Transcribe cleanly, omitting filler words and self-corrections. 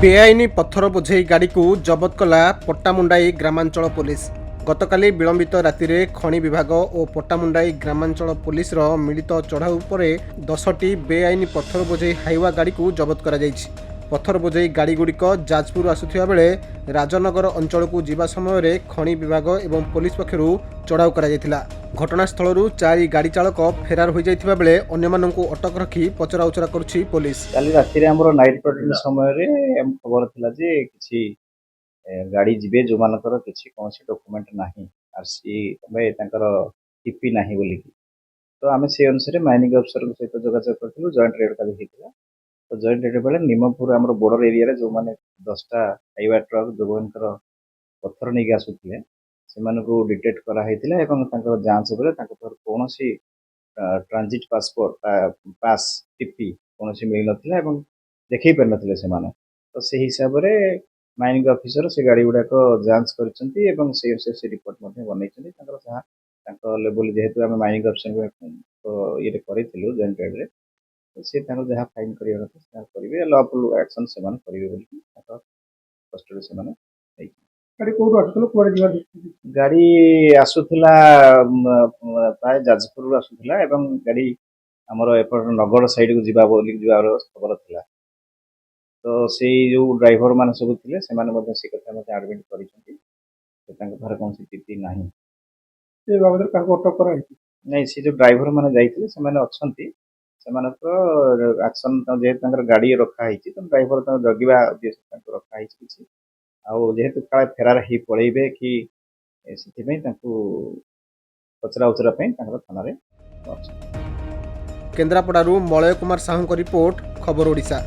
बेआईन पत्थर बोझे गाड़ी को जबत कला पट्टामुंडाई ग्रामांचल पुलिस। गतकाली विलंबित राति में खनि विभाग और पट्टामुंडाई ग्रामांचल पुलिस मिलित चढ़ाऊ पर 10टी बेआईन पत्थर बोझे हाइवा गाड़ी को जबत करा जायछि। पत्थर बोझे गाड़ी गुड़िक जाजपुर आसुथिबा बेले राजनगर अंचल को जीवा समय खनि विभाग एवं पुलिस पक्षरु चढ़ाऊ करा जायतिला। घटनास्थल 4 गाड़ी चालक फेरार हो जाइथिबा बेले अन्यमानंकु अटक रखी पचराउचरा करुछि पुलिस। काली राति रे हमरो नाइट पेट्रोल समय रे हम खबर थिला जे किछि गाड़ी जिबे जो मानकर किछि कोनसी डॉक्यूमेंट नाही आरसी बे तांकर टीपी नाही बोली की तो आमे से अनुसार माइनिंग अफसर के सहित जोगाजोग करथिलु। जॉइंट रेड काली हितला तो जॉइंट रेड बेले निमपुर हमरो बॉर्डर एरिया रे जो माने 10टा हाईवा ट्रक जोगनकर पत्थर नै आसुथिले सेमानको डिटेक्ट करा हैतिला एवं तांकर जांच बेले तांकर पर कोनसी ट्रांजिट पासपोर्ट पास टीपी कोनसी मिल नथिला एवं देखै पर नथिले सेमाने तो से हिसाब रे माइनिंग ऑफिसर से गाड़ी गुडा को जांच करचंती एवं से रिपोर्ट मध्ये बनैचंती तांकर जहा तांकर लेवल जेहेतु हम माइनिंग ऑफिसर तो ये करिथिलु जॉइंट रेड रे तो से तांकर जहा फाइन करियो नथि से करिवे लॉफुल एक्शन सेमाने करिवे बोली तांकर कस्टडी सेमाने नै। गाड़ी कोठो आसुतलो कोरे जीवा गाड़ी आसुथिला प्राय जाजपुर आसुथिला एवं गाड़ी हमर एपर नगड़ साइड को जीवा बोली जीवार खबर थिला तो से जो ड्राइवर मान सब थिले से माने मध्ये से कथा मध्ये एडमिट करिसंती तो तांका भार कोन टीपी नाही से बाबद का अटक करा नै से जो ड्राइवर माने जाइथिले से माने अछंती से माने तो एक्शन जे तांकर गाड़ी रखा हिची तो ड्राइवर त जगिबा उद्देश्य तांको रखा हिची किछि आ जेहेतु काळे फेरार ही पळैबे कि सेति में तांको पचरा उचरा पे तांकर थाना रे केन्द्रापड़ारू मलय कुमार साहू को रिपोर्ट, खबर ओडिशा।